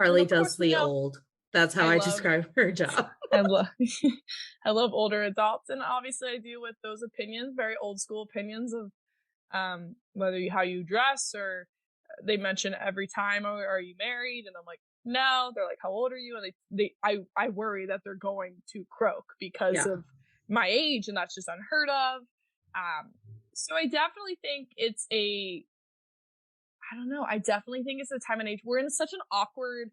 Karlee does the old. That's how I describe her job. I love I love older adults, and obviously I deal with those opinions, very old school opinions of how you dress, or they mention every time, oh, are you married? And I'm like, no. They're like, how old are you? And I worry that they're going to croak because of my age, and that's just unheard of. So I definitely think it's I definitely think it's a time and age. We're in such an awkward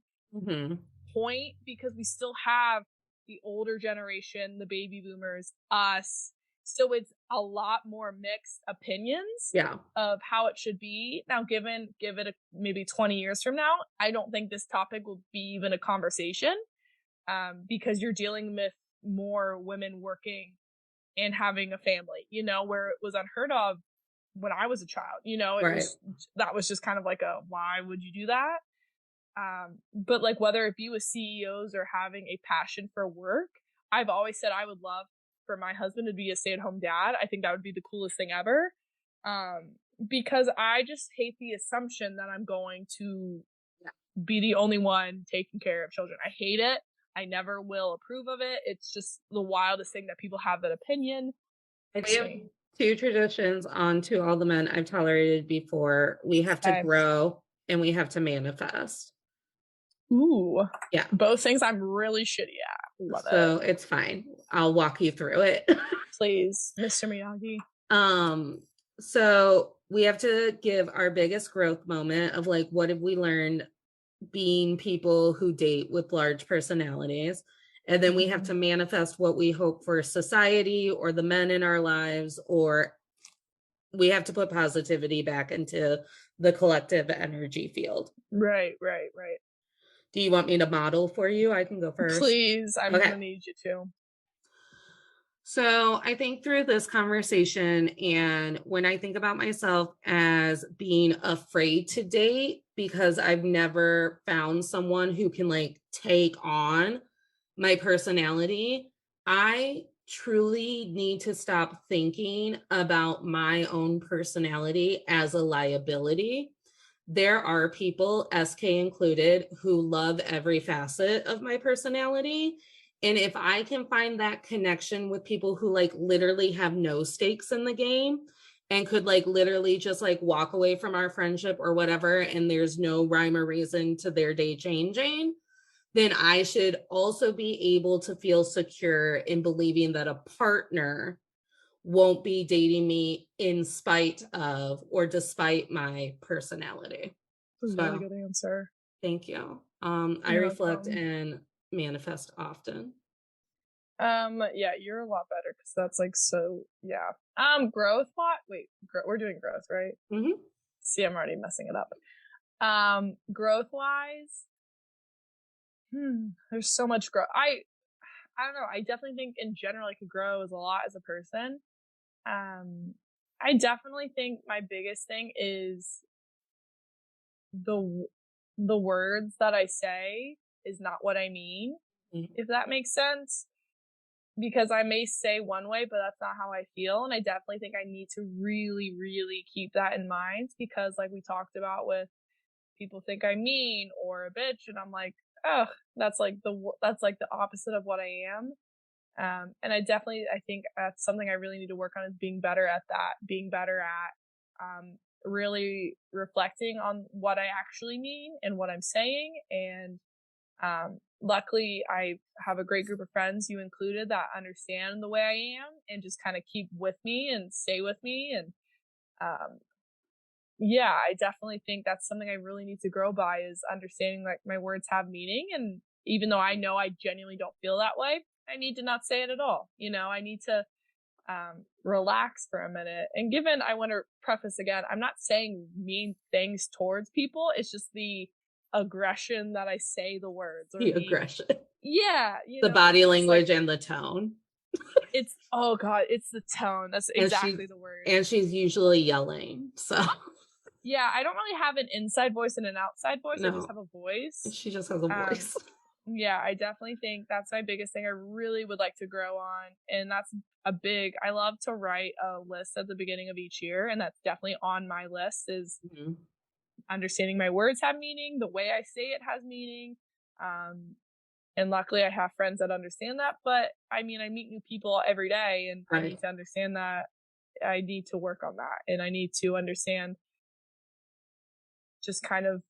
point because we still have the older generation, the baby boomers, us. So it's a lot more mixed opinions of how it should be. Now, give it maybe 20 years from now, I don't think this topic will be even a conversation, because you're dealing with more women working and having a family, where it was unheard of when I was a child, that was just kind of like why would you do that? But like, whether it be with CEOs or having a passion for work, I've always said I would love for my husband to be a stay-at-home dad. I think that would be the coolest thing ever. Because I just hate the assumption that I'm going to be the only one taking care of children. I hate it. I never will approve of it. It's just the wildest thing that people have that opinion. We have two traditions on To All the Men I've Tolerated Before. We have to grow and we have to manifest. Ooh. Yeah. Both things I'm really shitty at. Love it. So it's fine. I'll walk you through it. Please, Mr. Miyagi. So we have to give our biggest growth moment of like, what have we learned being people who date with large personalities? And then we have to manifest what we hope for society or the men in our lives, or we have to put positivity back into the collective energy field. Right. Do you want me to model for you? I can go first. Please, I'm going to need you to. So I think through this conversation, and when I think about myself as being afraid to date because I've never found someone who can like take on my personality, I truly need to stop thinking about my own personality as a liability. There are people, SK included, who love every facet of my personality. And if I can find that connection with people who like literally have no stakes in the game and could like literally just like walk away from our friendship or whatever, and there's no rhyme or reason to their day changing, then I should also be able to feel secure in believing that a partner won't be dating me in spite of or despite my personality. That's a really good answer. Thank you. I reflect and manifest often. Yeah, you're a lot better because that's like so. Yeah. Growth. We're doing growth, right? Mm-hmm. See, I'm already messing it up. Growth wise, there's so much growth. I don't know. I definitely think in general I could grow as a lot as a person. I definitely think my biggest thing is the words that I say is not what I mean, if that makes sense. Because I may say one way, but that's not how I feel. And I definitely think I need to really, really keep that in mind, because like we talked about with people think I'm mean or a bitch, and I'm like, ugh, that's like the opposite of what I am. And I think that's something I really need to work on, is being better at that, being better at really reflecting on what I actually mean and what I'm saying. And luckily I have a great group of friends, you included, that understand the way I am and just kind of keep with me and stay with me. And yeah, I definitely think that's something I really need to grow by, is understanding like my words have meaning. And even though I know I genuinely don't feel that way, I need to not say it at all. I need to relax for a minute. And I want to preface again, I'm not saying mean things towards people. It's just the aggression that I say the words. Or the aggression. Yeah. The body language and the tone. It's the tone. That's exactly the word. And she's usually yelling. So. Yeah, I don't really have an inside voice and an outside voice. No. I just have a voice. She just has a voice. Yeah, I definitely think that's my biggest thing I really would like to grow on. And that's I love to write a list at the beginning of each year. And that's definitely on my list is Mm-hmm. understanding my words have meaning, the way I say it has meaning. And luckily I have friends that understand that. But I mean, I meet new people every day and I need to understand that I need to work on that. And I need to understand just kind of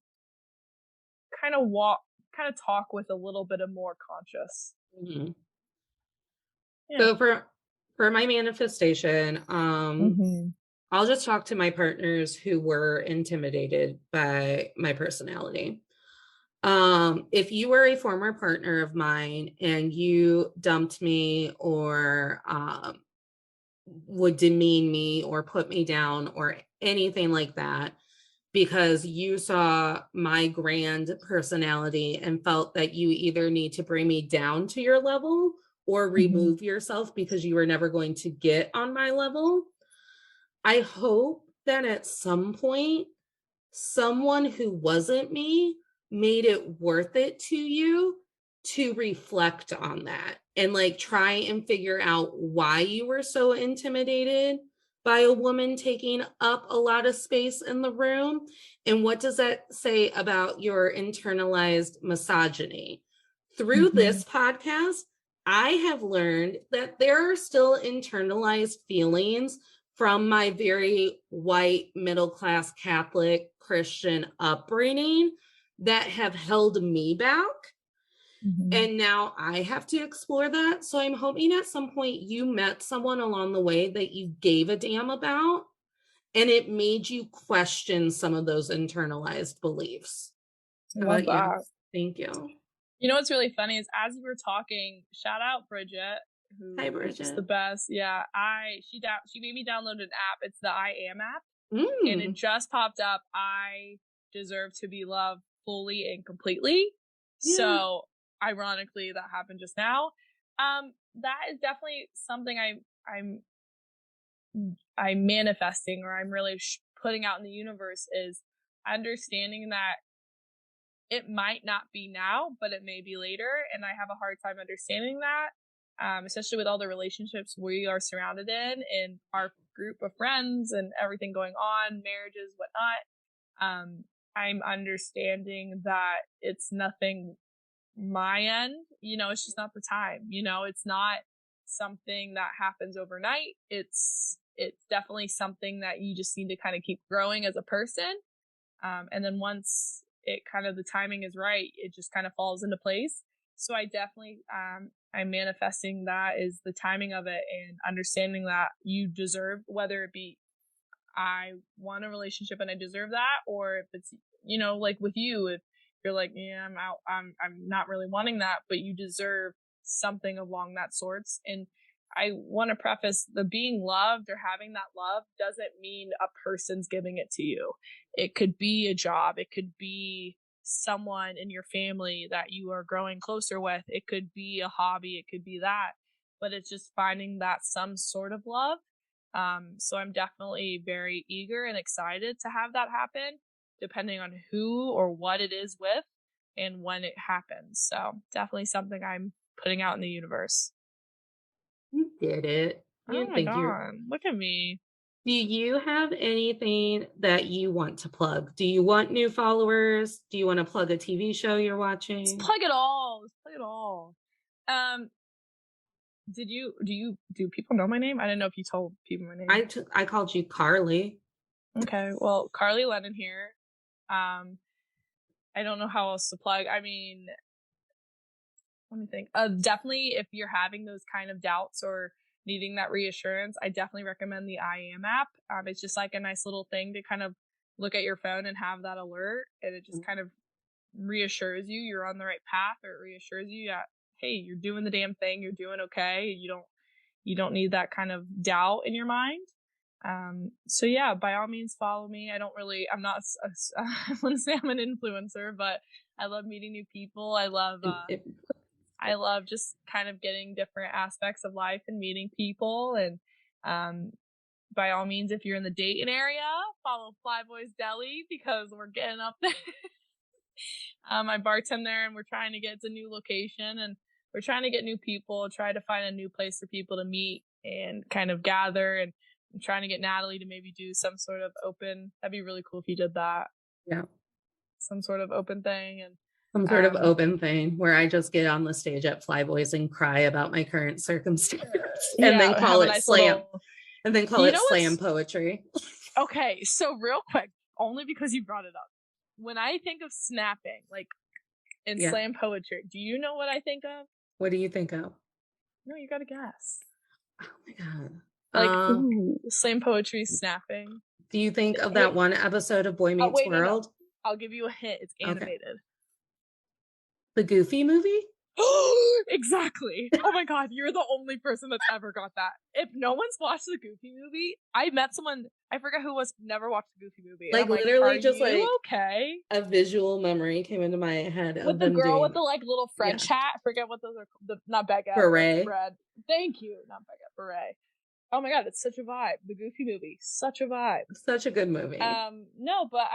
talk with a little bit of more conscious. Mm-hmm. Yeah. So for my manifestation, Mm-hmm. I'll just talk to my partners who were intimidated by my personality. If you were a former partner of mine and you dumped me or would demean me or put me down or anything like that, because you saw my grand personality and felt that you either need to bring me down to your level or remove yourself because you were never going to get on my level. I hope that at some point, someone who wasn't me made it worth it to you to reflect on that and like try and figure out why you were so intimidated by a woman taking up a lot of space in the room. And what does that say about your internalized misogyny? Through this podcast, I have learned that there are still internalized feelings from my very white, middle class Catholic Christian upbringing that have held me back. And now I have to explore that. So I'm hoping at some point you met someone along the way that you gave a damn about and it made you question some of those internalized beliefs. How Love about that. you? Thank you. You know what's really funny is as we were talking, shout out Bridget, who Hi, is just Bridget. the best. Yeah, she made me download an app. It's the I Am app, and it Mm. just popped up. I deserve to be loved fully and completely. Yeah. So ironically, that happened just now. That is definitely something I'm manifesting, or I'm really putting out in the universe, is understanding that it might not be now, but it may be later. And I have a hard time understanding that, especially with all the relationships we are surrounded in our group of friends and everything going on, marriages, whatnot. I'm understanding that it's nothing my end, it's just not the time, it's not something that happens overnight. It's definitely something that you just need to kind of keep growing as a person. And then once it kind of the timing is right, it just kind of falls into place. So I definitely, I'm manifesting that is the timing of it and understanding that you deserve, whether it be I want a relationship and I deserve that, or if it's, like with you, if you're like, yeah, I'm out, I'm not really wanting that, but you deserve something along that sorts. And I want to preface the being loved or having that love doesn't mean a person's giving it to you. It could be a job. It could be someone in your family that you are growing closer with. It could be a hobby. It could be that, but it's just finding that some sort of love. So I'm definitely very eager and excited to have that happen, depending on who or what it is with and when it happens. So definitely something I'm putting out in the universe. You did it. Oh my God. Look at me. Do you have anything that you want to plug? Do you want new followers? Do you want to plug a TV show you're watching? Let's plug it all. Let's plug it all. Do people know my name? I didn't know if you told people my name. I called you Karlee. Okay. Well, Karlee Lennon here. I don't know how else to plug. I mean, let me think. Definitely if you're having those kind of doubts or needing that reassurance, I definitely recommend the I Am app. It's just like a nice little thing to kind of look at your phone and have that alert, and it just kind of reassures you you're on the right path, or it reassures you that, hey, you're doing the damn thing, you're doing okay. You don't need that kind of doubt in your mind. So yeah, by all means follow me. I'm not I wouldn't say I'm an influencer, but I love meeting new people. I love just kind of getting different aspects of life and meeting people. And by all means, if you're in the Dayton area, follow Flyboys Deli because we're getting up there. I bartend there, and we're trying to get to a new location, and we're trying to get new people, try to find a new place for people to meet and kind of gather. And I'm trying to get Natalie to maybe do some sort of open. That'd be really cool if you did that. Yeah. Some sort of open thing. And some sort of open thing where I just get on the stage at Flyboys and cry about my current circumstance and then call it slam. And then call it slam poetry. Okay, so real quick, only because you brought it up. When I think of snapping, like in slam poetry, do you know what I think of? What do you think of? No, you gotta guess. Oh my God. Like, slam poetry, snapping. Do you think of that one episode of Boy Meets World? No. I'll give you a hint. It's animated. Okay. The Goofy movie? Exactly. Oh my God, you're the only person that's ever got that. If no one's watched the Goofy movie, I met someone, I forget who was, never watched the Goofy movie. Like literally just like okay. A visual memory came into my head with the girl with the like little French hat. I forget what those are. Not baguette. Beret. Thank you. Not baguette. Beret. Oh my God, it's such a vibe. The Goofy movie, such a vibe. Such a good movie. No, but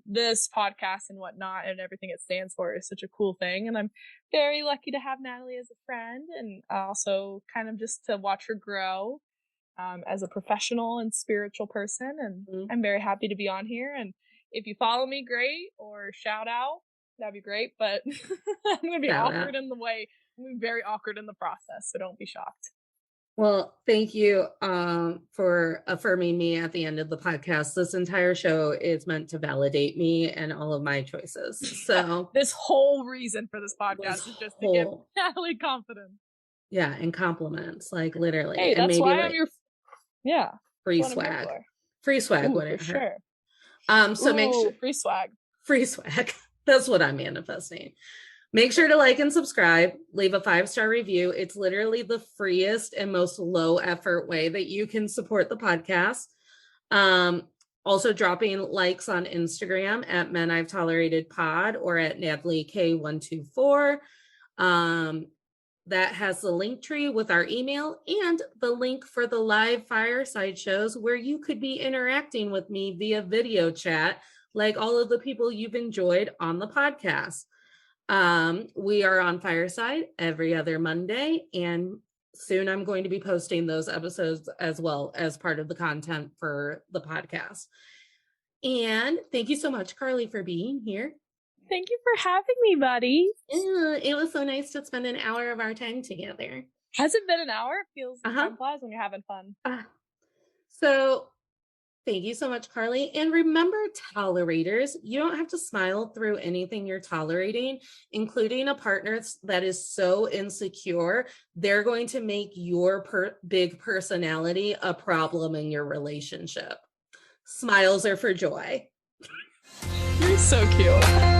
this podcast and whatnot and everything it stands for is such a cool thing. And I'm very lucky to have Natalie as a friend, and also kind of just to watch her grow as a professional and spiritual person. And I'm very happy to be on here. And if you follow me, great, or shout out, that'd be great. But I'm going to be awkward in the way. I'm going to be very awkward in the process. So don't be shocked. Well, thank you for affirming me at the end of the podcast. This entire show is meant to validate me and all of my choices. So this whole reason for this podcast is just to give Natalie confidence. Yeah, and compliments, like literally. Hey, that's and maybe why like, I'm your free swag. Free swag, whatever. Sure. So make sure free swag. Free swag. That's what I'm manifesting. Make sure to like and subscribe, leave a 5-star review. It's literally the freest and most low effort way that you can support the podcast. Also dropping likes on Instagram at Men I've Tolerated Pod or at Natalie K124. That has the link tree with our email and the link for the live fireside shows where you could be interacting with me via video chat, like all of the people you've enjoyed on the podcast. We are on Fireside every other Monday, and soon I'm going to be posting those episodes as well as part of the content for the podcast. And thank you so much, Karlee, for being here. Thank you for having me, buddy. It was so nice to spend an hour of our time together. Has it been an hour? It feels time flies when you're having fun. So thank you so much, Karlee. And remember, tolerators, you don't have to smile through anything you're tolerating, including a partner that is so insecure. They're going to make your big personality a problem in your relationship. Smiles are for joy. You're so cute.